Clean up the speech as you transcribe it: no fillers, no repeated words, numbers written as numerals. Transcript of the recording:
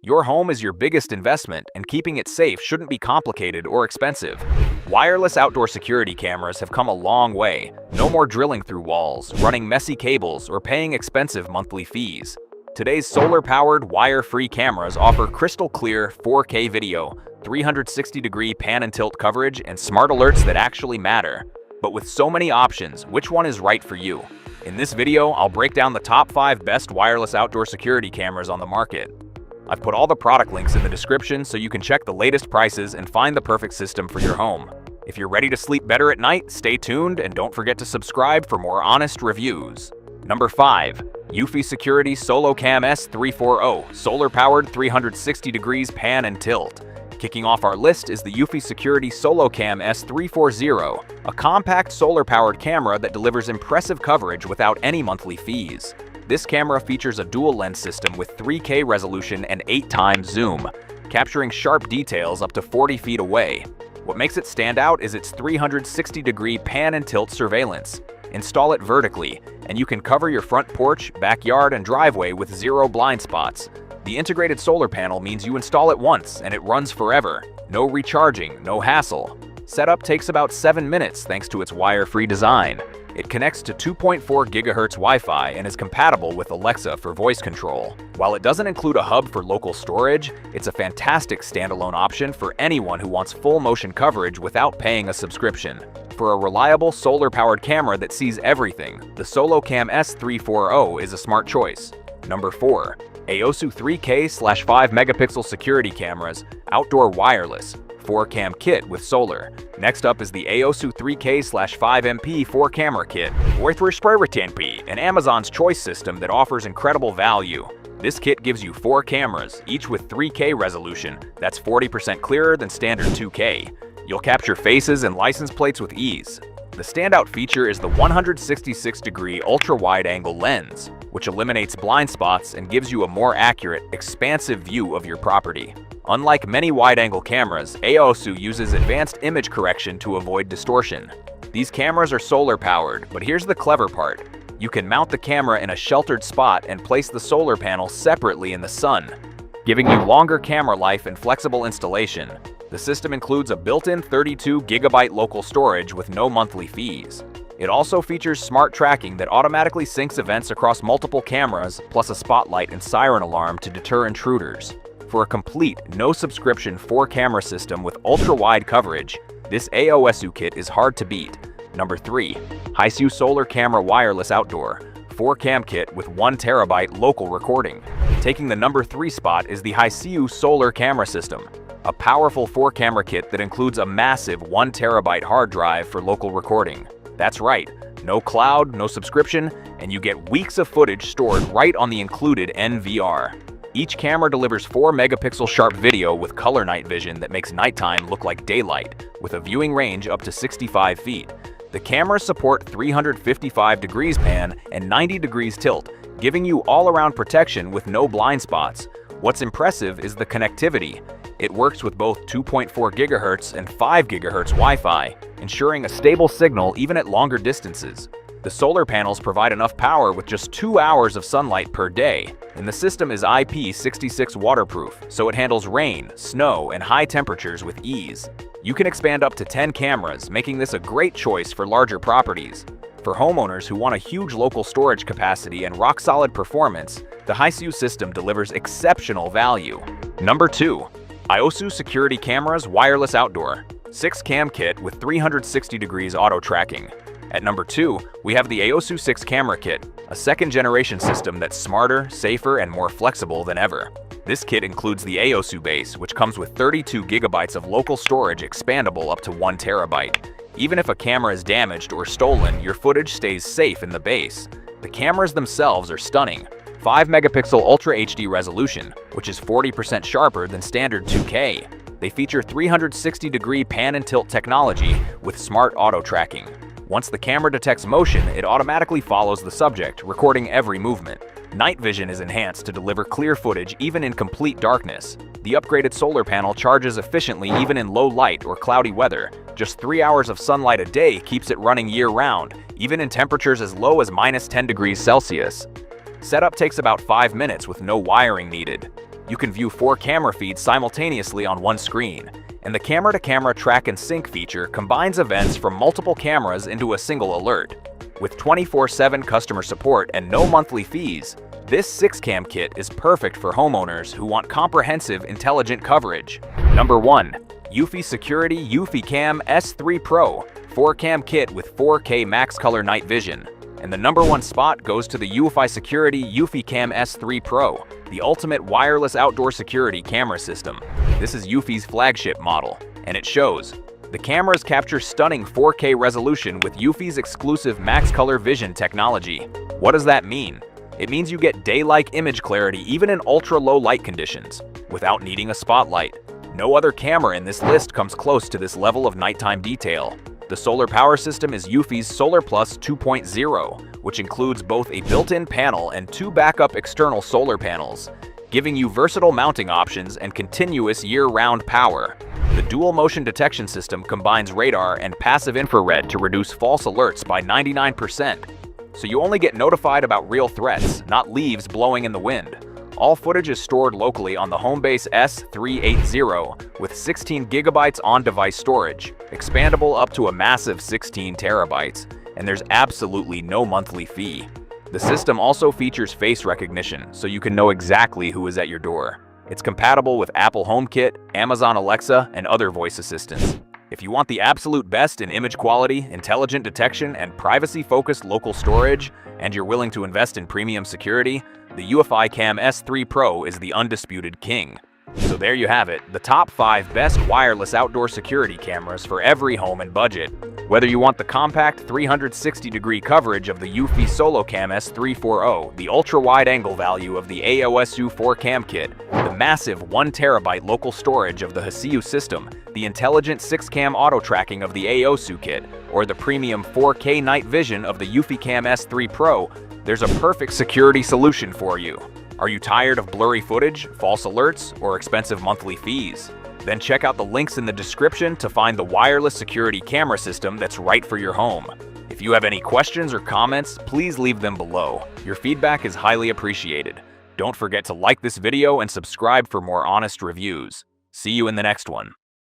Your home is your biggest investment, and keeping it safe shouldn't be complicated or expensive. Wireless outdoor security cameras have come a long way. No more drilling through walls, running messy cables, or paying expensive monthly fees. Today's solar-powered, wire-free cameras offer crystal-clear 4K video, 360-degree pan and tilt coverage, and smart alerts that actually matter. But with so many options, which one is right for you? In this video, I'll break down the top 5 best wireless outdoor security cameras on the market. I've put all the product links in the description so you can check the latest prices and find the perfect system for your home. If you're ready to sleep better at night, stay tuned and don't forget to subscribe for more honest reviews. Number 5. eufy SoloCam S340, solar-powered 360 degrees pan and tilt. Kicking off our list is the eufy SoloCam S340, a compact solar-powered camera that delivers impressive coverage without any monthly fees. This camera features a dual-lens system with 3K resolution and 8x zoom, capturing sharp details up to 40 feet away. What makes it stand out is its 360-degree pan and tilt surveillance. Install it vertically, and you can cover your front porch, backyard, and driveway with 0 blind spots. The integrated solar panel means you install it once and it runs forever. No recharging, no hassle. Setup takes about 7 minutes thanks to its wire-free design. It connects to 2.4 GHz Wi-Fi and is compatible with Alexa for voice control. While it doesn't include a hub for local storage, it's a fantastic standalone option for anyone who wants full motion coverage without paying a subscription. For a reliable solar-powered camera that sees everything, the SoloCam S340 is a smart choice. Number 4. aosu 3K/5 megapixel security cameras, outdoor wireless, 4-cam kit with solar. Next up is the aosu 3K/5MP 4-camera kit, an Amazon's choice system that offers incredible value. This kit gives you 4 cameras, each with 3K resolution. That's 40% clearer than standard 2K. You'll capture faces and license plates with ease. The standout feature is the 166-degree ultra-wide-angle lens, which eliminates blind spots and gives you a more accurate, expansive view of your property. Unlike many wide-angle cameras, aosu uses advanced image correction to avoid distortion. These cameras are solar-powered, but here's the clever part. You can mount the camera in a sheltered spot and place the solar panel separately in the sun, giving you longer camera life and flexible installation. The system includes a built-in 32GB local storage with no monthly fees. It also features smart tracking that automatically syncs events across multiple cameras, plus a spotlight and siren alarm to deter intruders. For a complete, no-subscription 4-camera system with ultra-wide coverage, this aosu kit is hard to beat. Number 3. Hiseeu Solar Camera Wireless Outdoor, 4-cam kit with 1TB local recording. Taking the number 3 spot is the Hiseeu Solar Camera System, a powerful 4-camera kit that includes a massive 1TB hard drive for local recording. That's right, no cloud, no subscription, and you get weeks of footage stored right on the included NVR. Each camera delivers 4-megapixel sharp video with color night vision that makes nighttime look like daylight, with a viewing range up to 65 feet. The cameras support 355 degrees pan and 90 degrees tilt, giving you all-around protection with no blind spots. What's impressive is the connectivity. It works with both 2.4 GHz and 5 GHz Wi-Fi, ensuring a stable signal even at longer distances. The solar panels provide enough power with just 2 hours of sunlight per day, and the system is IP66 waterproof, so it handles rain, snow, and high temperatures with ease. You can expand up to 10 cameras, making this a great choice for larger properties. For homeowners who want a huge local storage capacity and rock-solid performance, the Hiseeu system delivers exceptional value. Number 2. aosu Security Cameras Wireless Outdoor, 6-cam kit with 360 degrees auto tracking. At number 2, we have the aosu 6-camera kit, a second-generation system that's smarter, safer, and more flexible than ever. This kit includes the aosu base, which comes with 32 GB of local storage expandable up to 1 TB. Even if a camera is damaged or stolen, your footage stays safe in the base. The cameras themselves are stunning. 5-megapixel Ultra HD resolution, which is 40% sharper than standard 2K. They feature 360-degree pan and tilt technology with smart auto tracking. Once the camera detects motion, it automatically follows the subject, recording every movement. Night vision is enhanced to deliver clear footage even in complete darkness. The upgraded solar panel charges efficiently even in low light or cloudy weather. Just 3 hours of sunlight a day keeps it running year-round, even in temperatures as low as -10 degrees Celsius. Setup takes about 5 minutes with no wiring needed. You can view 4 camera feeds simultaneously on one screen, and the camera-to-camera track and sync feature combines events from multiple cameras into a single alert. With 24/7 customer support and no monthly fees, this 6-cam kit is perfect for homeowners who want comprehensive, intelligent coverage. Number 1. eufyCam eufyCam S3 Pro 4-cam kit with 4K max color night vision. And the number 1 spot goes to the eufyCam S3 Pro, the ultimate wireless outdoor security camera system. This is eufy's flagship model, and it shows. The cameras capture stunning 4K resolution with eufy's exclusive max color vision technology. What does that mean? It means you get day-like image clarity even in ultra-low light conditions, without needing a spotlight. No other camera in this list comes close to this level of nighttime detail. The solar power system is eufy's Solar Plus 2.0, which includes both a built-in panel and 2 backup external solar panels, giving you versatile mounting options and continuous year-round power. The dual motion detection system combines radar and passive infrared to reduce false alerts by 99%. So you only get notified about real threats, not leaves blowing in the wind. All footage is stored locally on the Homebase S380 with 16 GB on-device storage, expandable up to a massive 16 TB, and there's absolutely no monthly fee. The system also features face recognition, so you can know exactly who is at your door. It's compatible with Apple HomeKit, Amazon Alexa, and other voice assistants. If you want the absolute best in image quality, intelligent detection, and privacy-focused local storage, and you're willing to invest in premium security, the eufyCam S3 Pro is the undisputed king. So there you have it, the top 5 best wireless outdoor security cameras for every home and budget. Whether you want the compact 360-degree coverage of the eufy SoloCam S340, the ultra-wide angle value of the aosu 4-cam kit, the massive 1 TB local storage of the Hiseeu system, the intelligent 6-cam auto-tracking of the aosu kit, or the premium 4K night vision of the eufyCam S3 Pro, there's a perfect security solution for you. Are you tired of blurry footage, false alerts, or expensive monthly fees? Then check out the links in the description to find the wireless security camera system that's right for your home. If you have any questions or comments, please leave them below. Your feedback is highly appreciated. Don't forget to like this video and subscribe for more honest reviews. See you in the next one.